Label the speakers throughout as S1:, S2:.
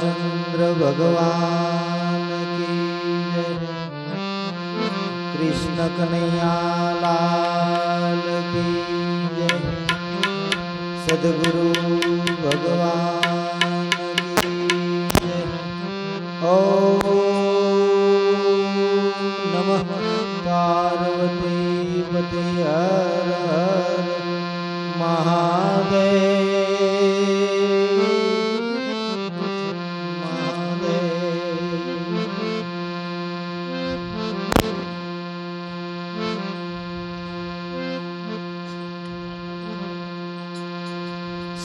S1: रामचंद्र भगवान की जय। कृष्ण कन्हैया लाल की जय। सद्गुरु भगवान की जय। ओम नमः पार्वती पते हर हर महादेव।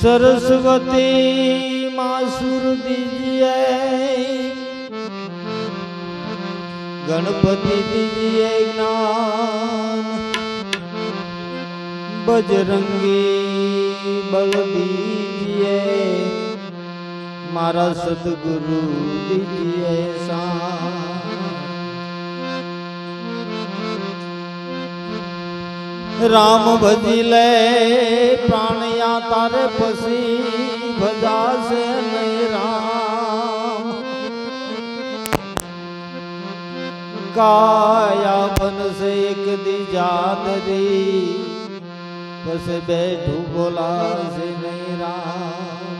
S1: सरस्वती मासुर दीजिए, गणपति दीजिए ज्ञान, बजरंगी बल दीजिए, मारा सतगुरु दीजिए शान। राम भजिले प्राणिया तारे पसी भजा से नहीं राम। काया बन से एक दी जादरी बस बैठू बोला से नहीं राम।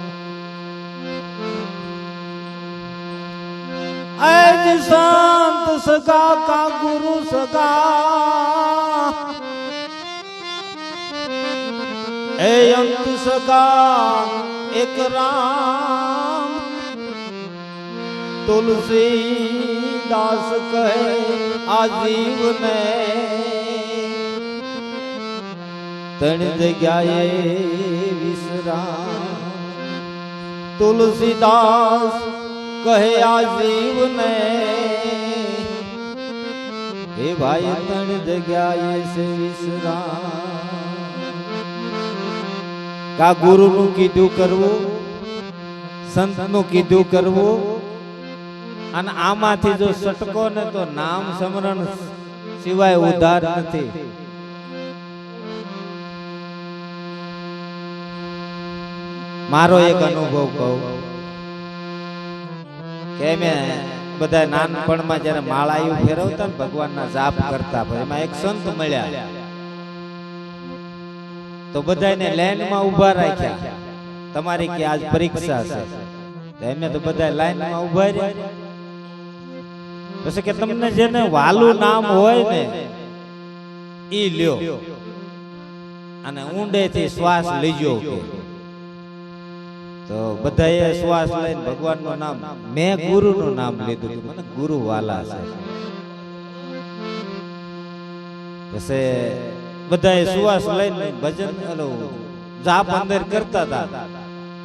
S1: ऐज संत सगा का गुरु सगा, ए अंत सका एक राम। तुलसी दास कहे आजीव ने तन जग्याए विश्राम। तुलसीदास कहे आजीव ने हे भाई तन जग्याए से विश्राम। का गुरु नु कीधु करवू, संत नु कीधु करवू, अन आमाथी जो सटको ने तो नाम स्मरण सिवाय उद्धार नथी। मारो एक अनुभव कहूं के मैं बधा नानपण में जયારે माळायु फेरवता ने भगवान ना जाप करता, एमां एक संत मळ्या तो बधाने लाइन में उभा राख्या। तमारी की आज परीक्षा छे तो एमे तो बधा लाइन में उभा रह्या। पछी के तमने जेने वालू नाम होय ने ई ल्यो अने ऊंडे थी श्वास लीजो के। तो बधाए श्वास लईने भगवान नु नाम, मैं गुरु नु नाम लीधुं, मने गुरु वाला छे। पछी बधाए श्वास लईने भजन अलो जाप अंदर करता था।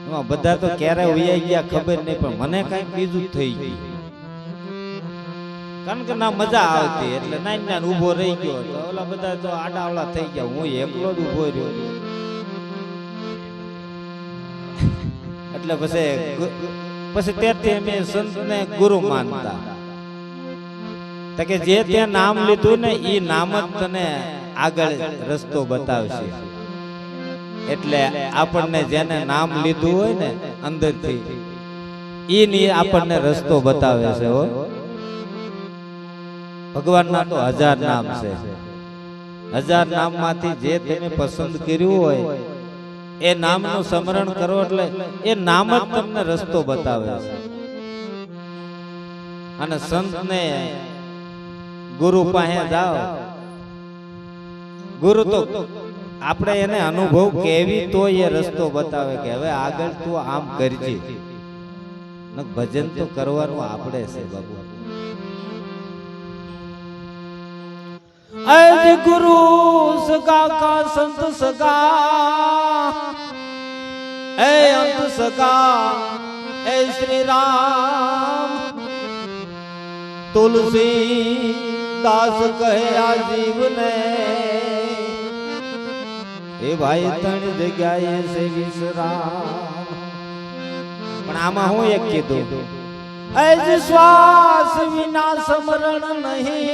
S1: एमां बधा तो क्यारे वया गया खबर नहीं, पण मने काई बीजू थई गयुं। कारण के ना मजा आवती એટલે નાઈ નાઈ ઊભો રહી ગયો તો ઓલા બધા તો આડાવળા થઈ ગયા, હું એકલો જ ઊભો રહ્યો। એટલે પછી તેથી અમે સંતને ગુરુ માનતા કે જે તે નામ લીધું ને ઈ નામ જ તને આગળ રસ્તો બતાવશે। એટલે આપણને જેને નામ લીધું હોય ને અંદરથી ઈ ની આપણને રસ્તો બતાવે છે। હો ભગવાનના તો 1000 નામ છે। 1000 નામમાંથી જે તમે પસંદ કર્યું હોય એ નામનું સ્મરણ કરો એટલે એ નામ જ તમને રસ્તો બતાવે છે। અને સંતને ગુરુ પાસે જાઓ, ગુરુ તો આપણે એને અનુભવ કેવી તો એ રસ્તો બતાવે કે હવે આગળ તું આમ કરજે। ભજન તો કરવાનું આપણે છે બાબુ। ऐज गुरु सगा का संत सगा, ऐ अंत सगा ऐ श्री राम। तुलसी दास कहे आजीव ने हे भाई तण जग्याए से विश्राम। पण आमा हूँ एक कीधुं, ऐज श्वास विना स्मरण नहीं,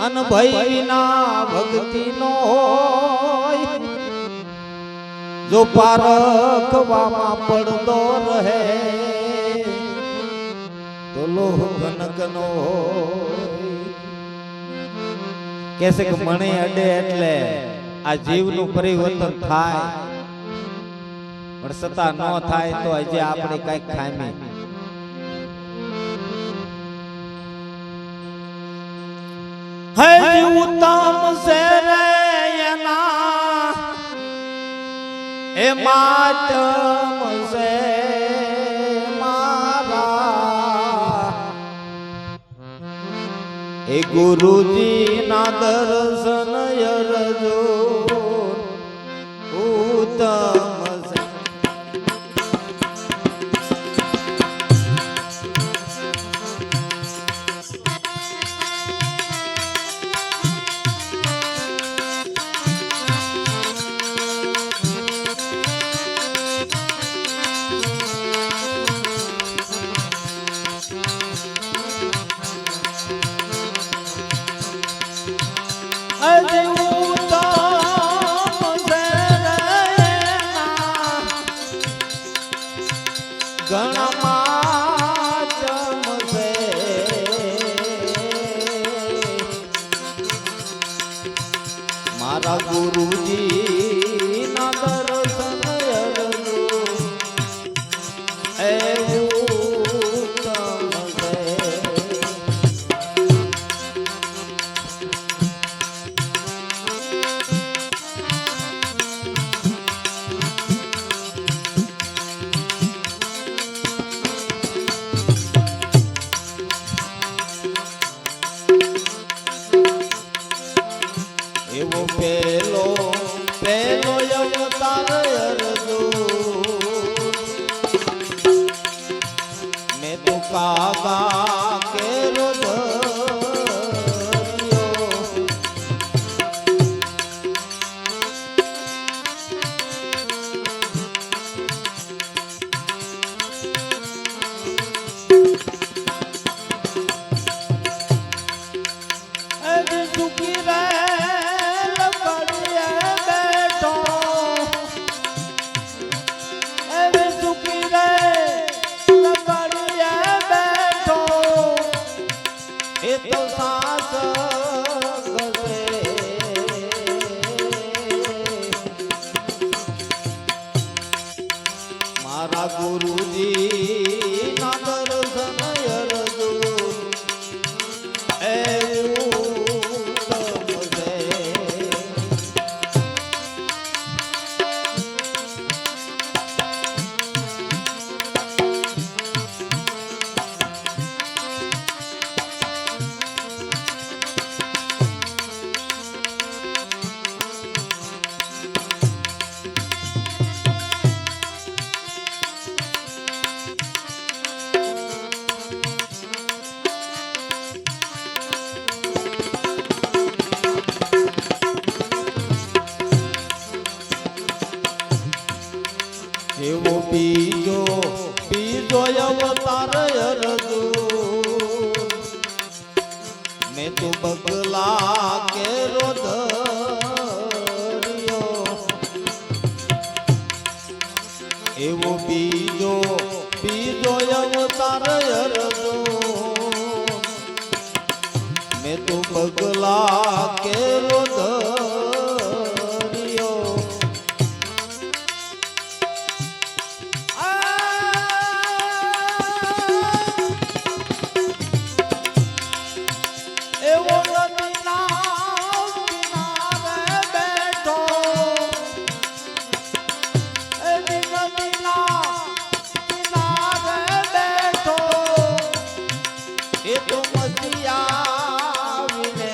S1: अन भय विना भक्ति नो होय। જો પારખવામાં પડતો રહે તો લોહ ઘનકનો કેસે કે મણે અડે એટલે આ જીવનું પરિવર્તન થાય પણ છતાં ન થાય તો હજી આપણે કઈક ખામી હે ઉત્તમ સે રે એના એ માતમ સે મારા એ ગુરુજી ના દર્શન યરજો ઉત્તમ સે મારા ગુરુજી ના દર્શન યરજો એવો પેલો પેલો અવતાર અરજો મેં તો કાગા કેરો ધર્યો સુખી રે મારા ગુરુજી ના દર્શન યરજો એવો બીજો બીજો અવતાર અરજો મેં તો બગલા કેરો ધર્યો એવો બીજો બીજો અવતાર અરજો મેં તો બગલા કેરો ધર્યો એવો નદીના કિનારે બેઠો એની નદીના કિનારે બેઠો એ તો મસીયાવીને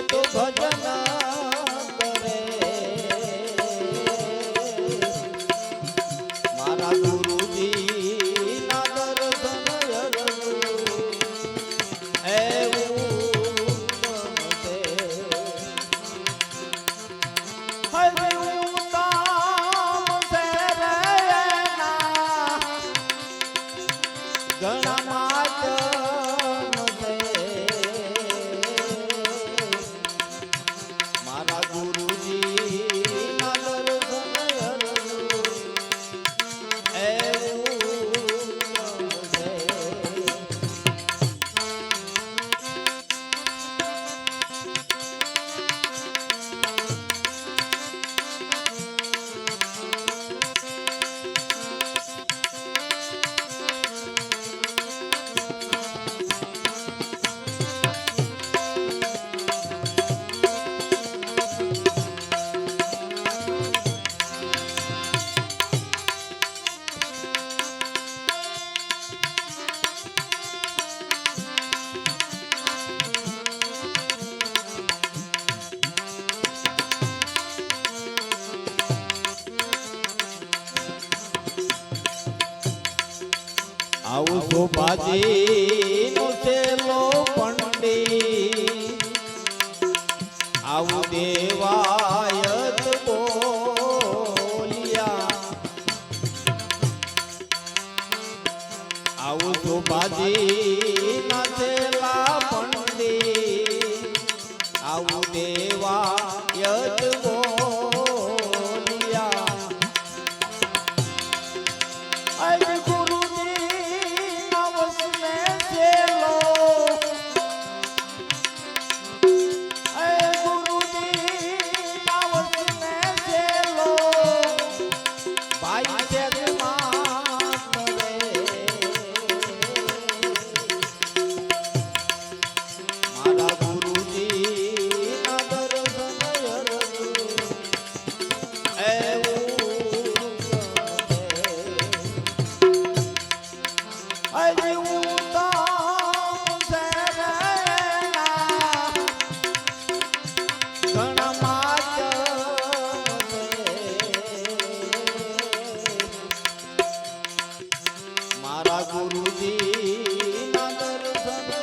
S1: તો ભજન કરે મારા ગુરુજી ના દર્શન એવું ગમશે હરિયું કામ છે રે ના ઘણા માધ્યમ છે મારા ગુરુજી ના દર્શન આવું શોભાજી નો છેલ્લો પંડિત આવું દેવાયત બોલ્યા આવું શોભાજી ના છેલ્લા પંડિત આવું દેવાયત બોલ્યા અરે મારા ગુરુજી ના દર્શન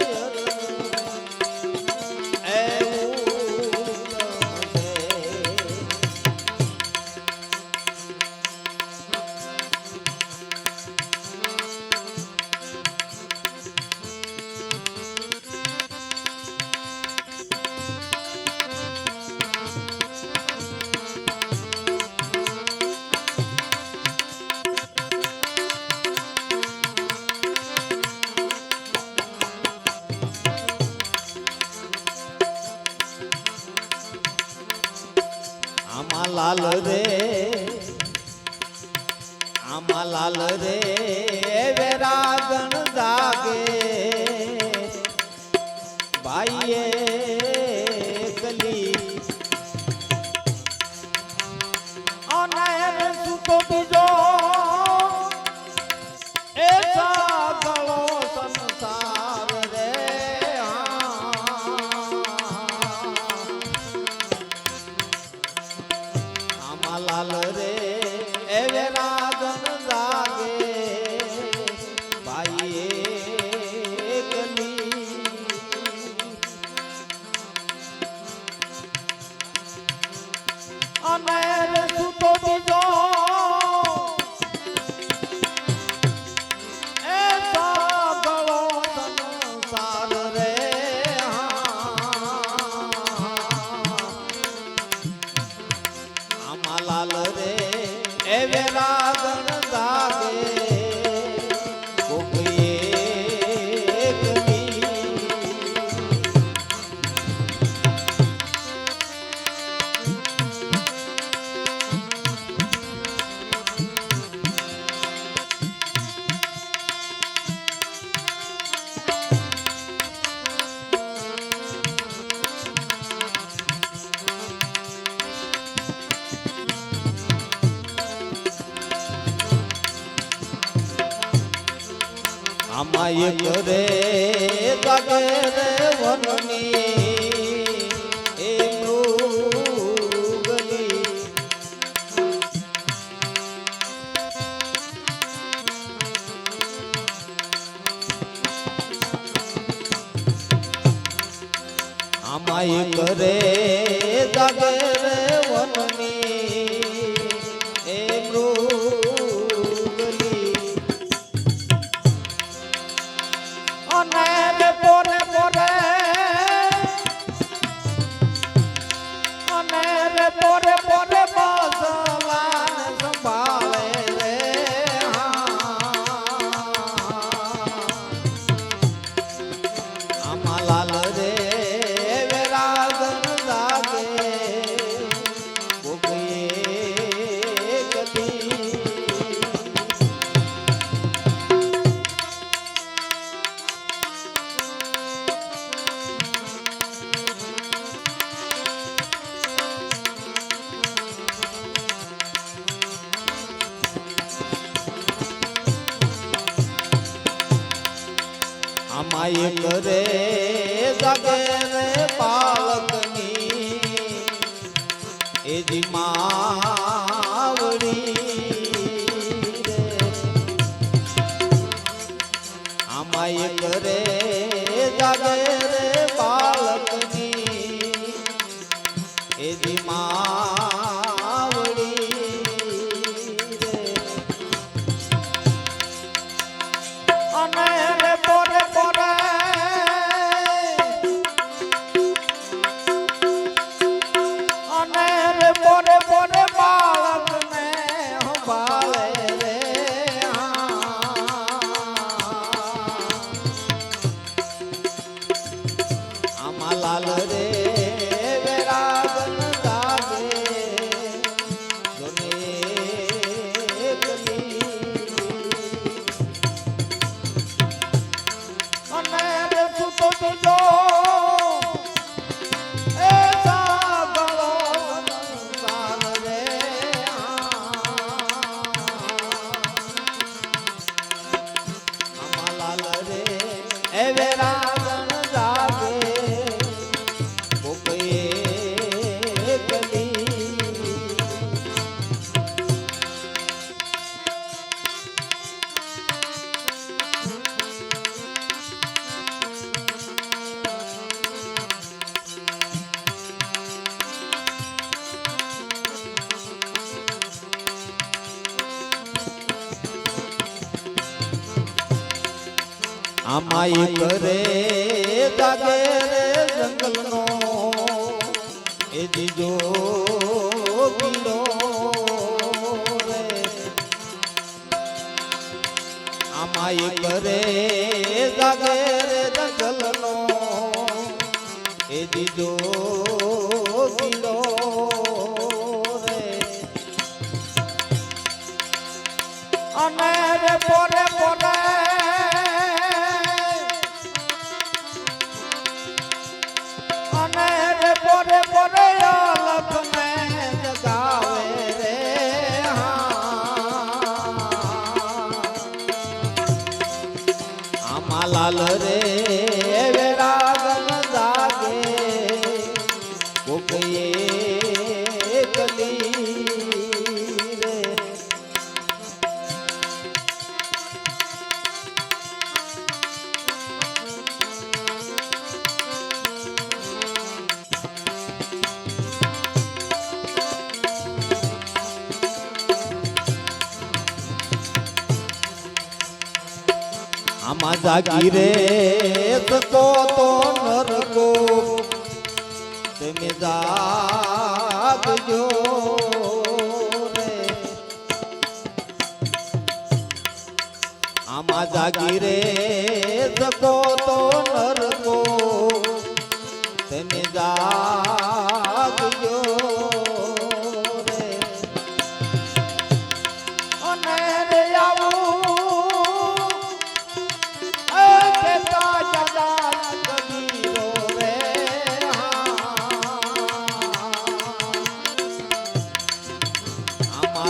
S1: લાલ રે આમાં લાલ રે વેરાગણ જાગે ભાઈએ કલી અનહેર સુતો બીજો એ સાગળો સંસાર રે લાલ રે એવે રાગન જાગે ભાઈ એકલી અનેર સુતો બીજો એ સાગળો સંસાર રે લાલ રે એવે રાગણ જાગે આમાં એક રે જાગે રે વનની અમાય કરે જાગે રે વનની એ મૃગલી અને રે પોરે પોરે અને રે પોરે પોરે બસવાને સંભાળે રે આમાં લાલ રે અમાય કરે જાગે રે બાળકની એ જી માવડી રે અમાય કરે જાગે રે બાળકની એ જી માવડી રે અને રે પોરે પોરે અને રે પોરે પોરે બાળકને સંભાળે રે આમાં લાલ રે વેરાગન જાગે જોને કલી અને રે સુતો તુજો એ સાગળો સંસાર રે આમાં લાલ રે એ વેરાગન જાગે કોકે કલી અમાય કરે જાગે રે જંગલનો એ દીજો પીડો રે અમાય કરે જાગે રે જંગલનો એ દીજો પીડો રે અને રે પોરે પોરે અને રે પોરે પોરે લખને જગાવે રે આમાં લાલ રે વેરાગન જાગે કોકએ કલી રે આમાં જાગી રે સકો તો નરકો તમે જાગજો રે આમાં જાગી રે સકો તો નરકો તમે જાગજો રે અને રે આવું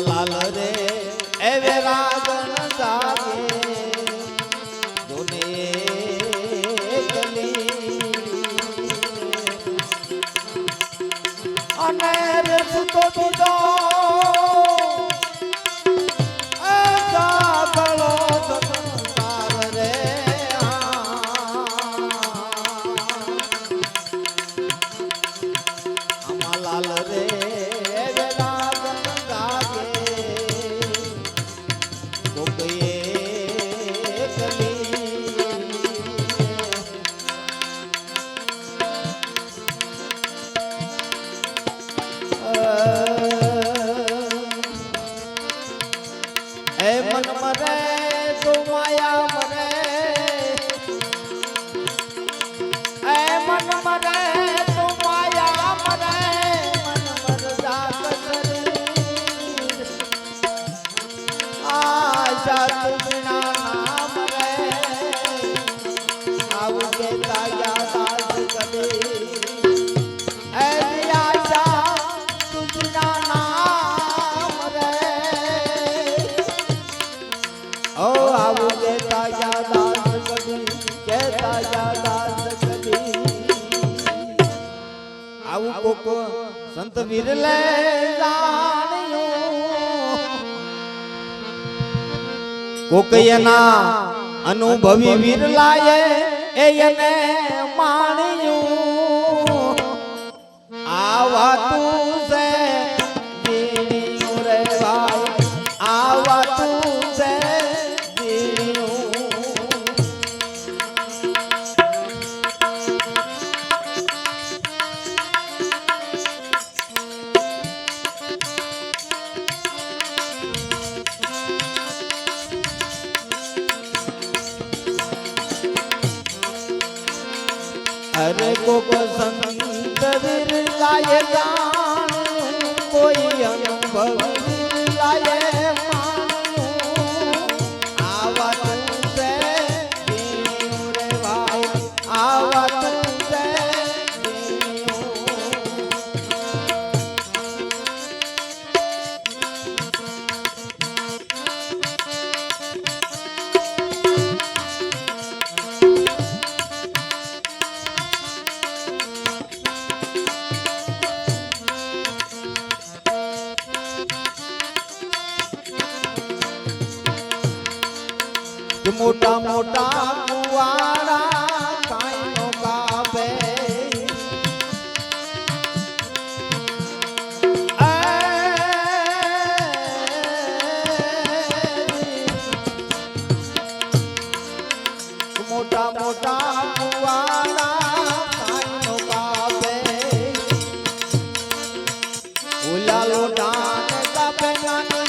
S1: લાલ રે એ વેરાગન જાગે જોને કલી અને રે સુતો તુજો એ સાગળો સંસાર રે मरे तो माया मरे मन मर जात शरीर आशा तुझना नाम रे आवगे ताया दास कबीर ऐसी आशा तुझना नाम रे ओ आवगे ताया दास कबीर के ताया दास आવું કોક સંત વિરલે જાણ્યું કોક એના અનુભવી વિરલાએ એને માણ્યું આવા તું છે જીણ્યું રે ભાઈ આવા તું છે अरे कोक संत विरलाए जान कोई अनुभव विरलाए मानूं आवा तुझे जीऊं रे भाई आवा तुझे मोटा मोटा कुआरा काइनो काबे मोटा मोटा कुआरा काइनो काबे उला लोटान काबे गानी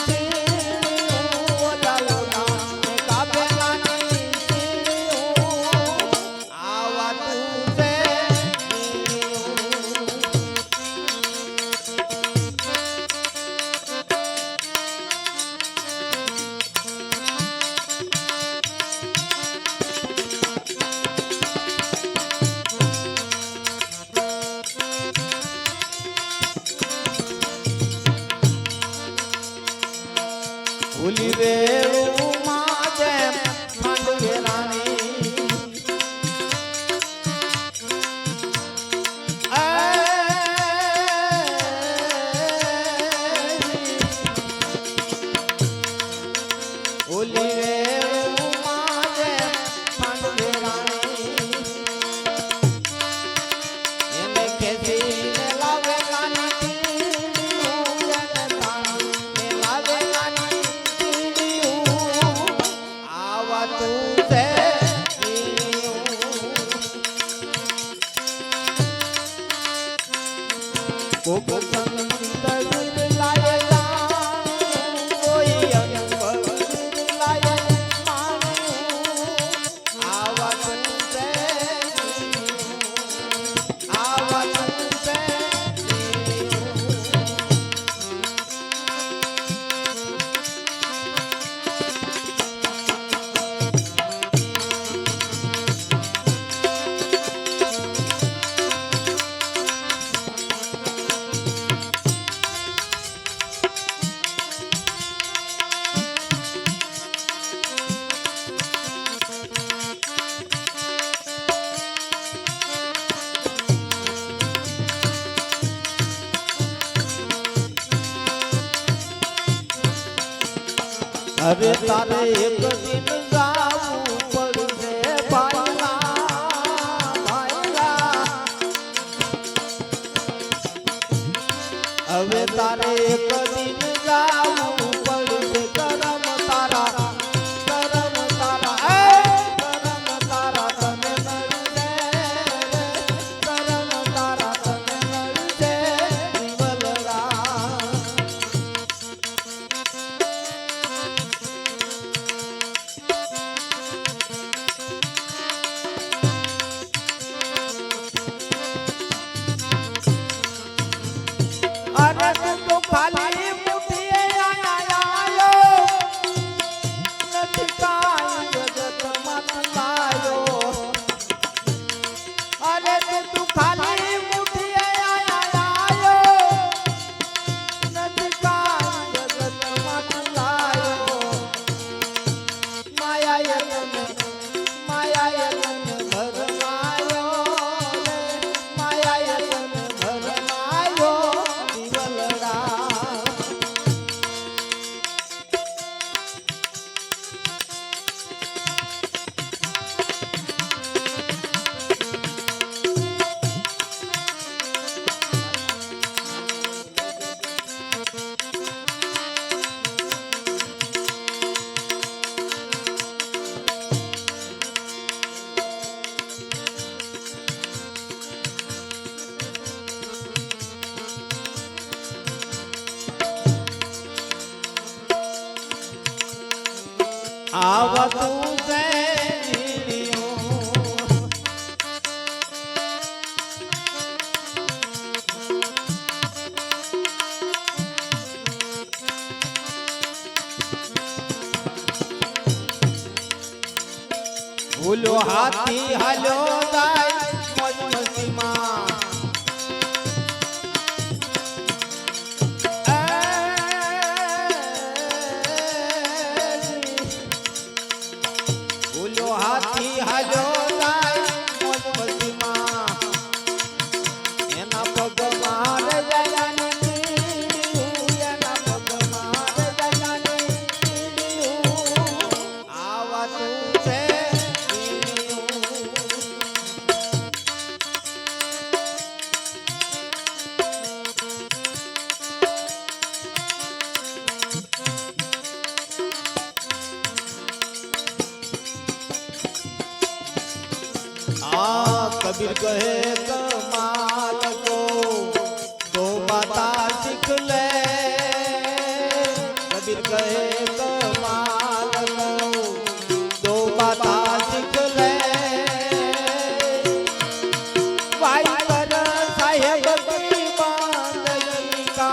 S1: ભૂલી વેળું માં જેમ માંડવેરાની ભૂલી વેળું માં જેમ માંડવેરાની એને ખેંચીને લાવે કાની कोक संत विरलाए जान कोई अनुभव विरलाए मानूं आवा तुझे आवा तुझे अरे तारे एक दिन जाऊं पड़े भाईला भाईला अबे तारे एक दिन जाऊं पड़े करम तारा तने नड़े करम तारा तने नड़े विमलरा ભૂલો હાથી હાલ્યો જાય મોજ મસ્તીમાં ભૂલો હાથી હાલ્યો જાય મોજ મસ્તીમાં એના પગમાં कबीर कहे कमाल को दो बाता सीख ले कबीर कहे कमाल को दो बाता सीख ले भाई कर साहेब की बंदगी का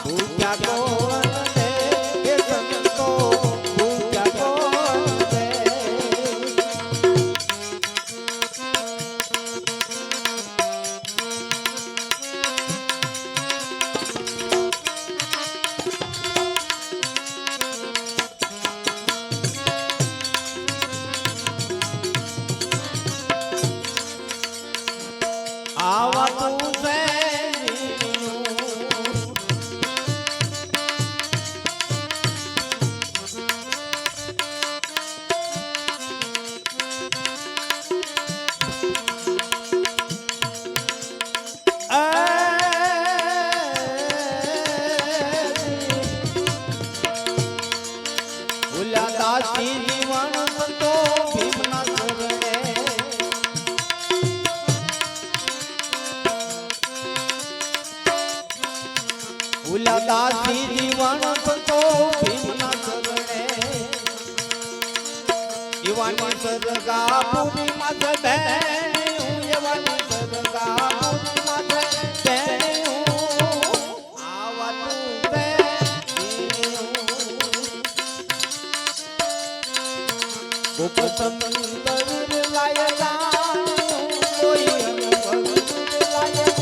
S1: भूख्या कौन दे ये संतो भूख्या कौन दे आवा तू से उला दासी जीवन संतो भीमना सरणे उला दासी जीवन संतो भीमना सरणे युवानी सरगापुरी मत बहन युवानी सरगापुरी मत बहन आवा तू पे गोप संतर लाया जान कोई अनुभव लाया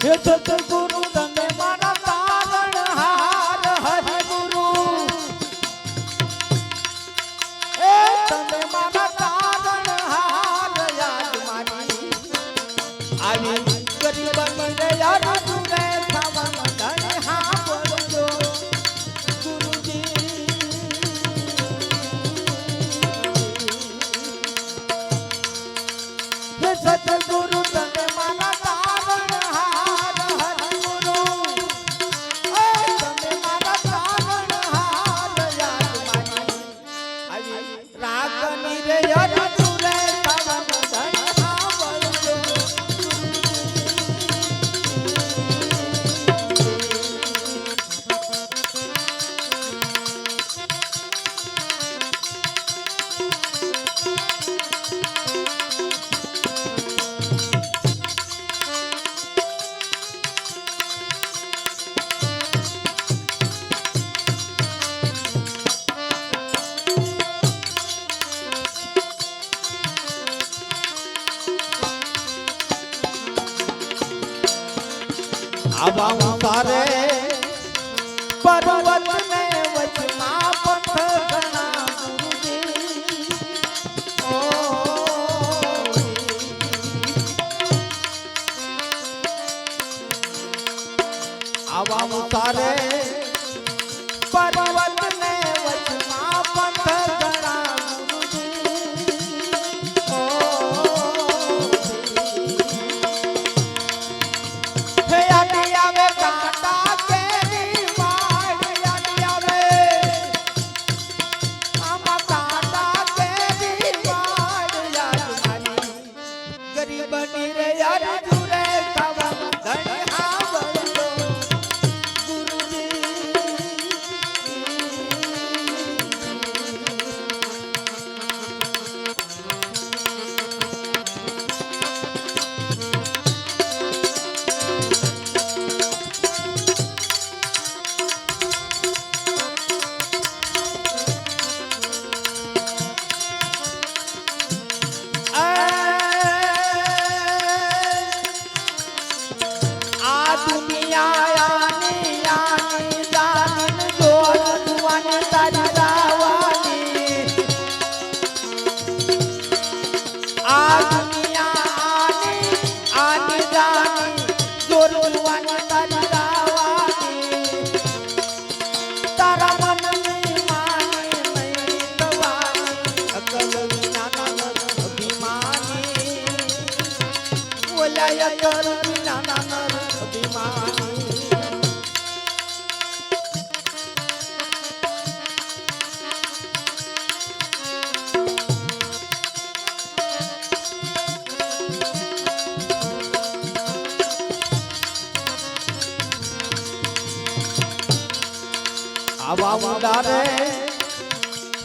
S1: हे सतगुरु तने मारा तारण हार हरि गुरु ए तने मारा तारण हार याद मारी आवी गरीब बने यार तुने सावन धन हां बोलो गुरुजी हे सतगुरु तने मारा आवा उतारे पर्वत में वचना पथ गणा गुरुजी ओ आवा उतारे पर्वत में वचना पथ गणा गुरुजी ओ आवे काटा केरी वाड़ आवे आमा ન્યાય કર વિના નર અભિમાની આવા મુડારે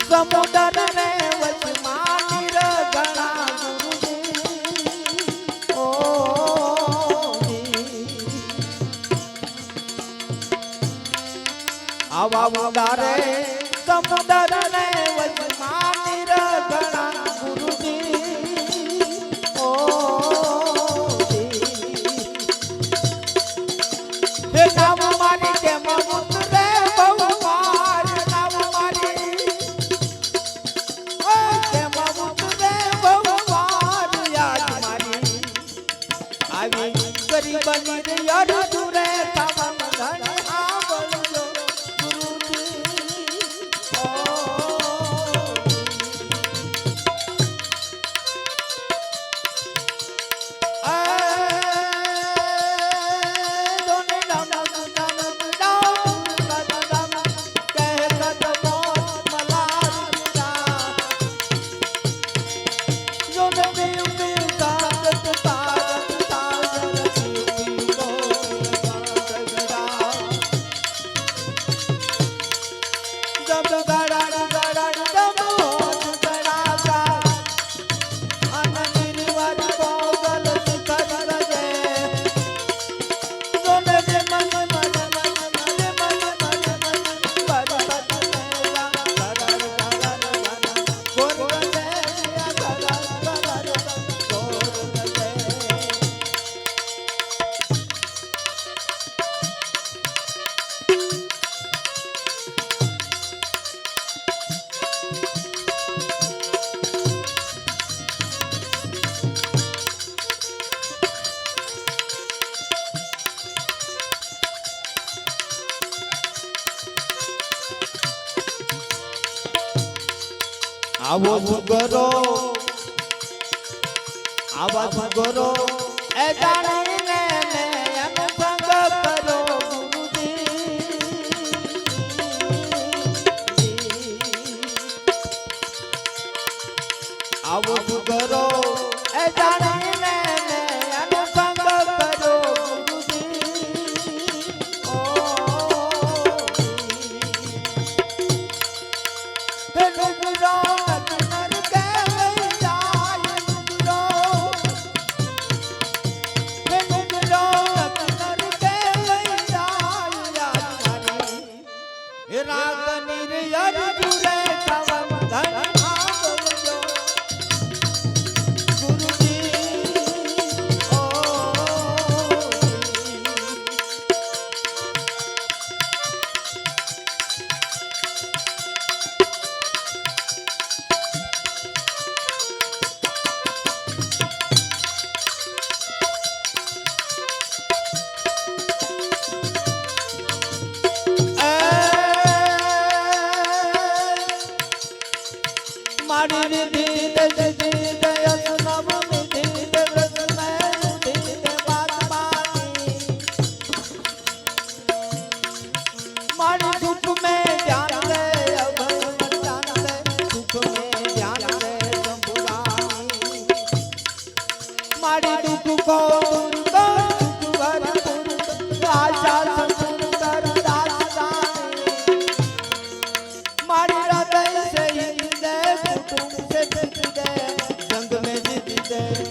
S1: સમુદ્ર ને વચમાં નિરગણા ગુરુજી ઓ આવા મુડારે સમુદ્ર ને વચમાં નિરગણા ગુરુજી ઓ હે નામ મારી તેમ મુતરે ગરીબની રે યાર દુરે તમમ ધન આવજો ગુરુજી ઓ દોને નામ નામ નામ કદમ કહે કદમો મલાર જોને મેં સાગત આવો સુગરો આવા સુગરો એ જાણીને મેં સંગ કરો ગુરુજી આવો સુગરો એ જાણીને મેં સંગ કરો ગુરુજી ઓ હે ગુરુજી મારી દીદ દીદ અસનમ દીદ રસમે દીદ બાતમાની મારી સુખ में ध्यान दे अभय ध्यान दे सुख में ध्यान दे संपुरानी मारी दुख को दूर कर दुख हर आशा सुंदर दास्तानी मारी हृदय से संग में जीत दे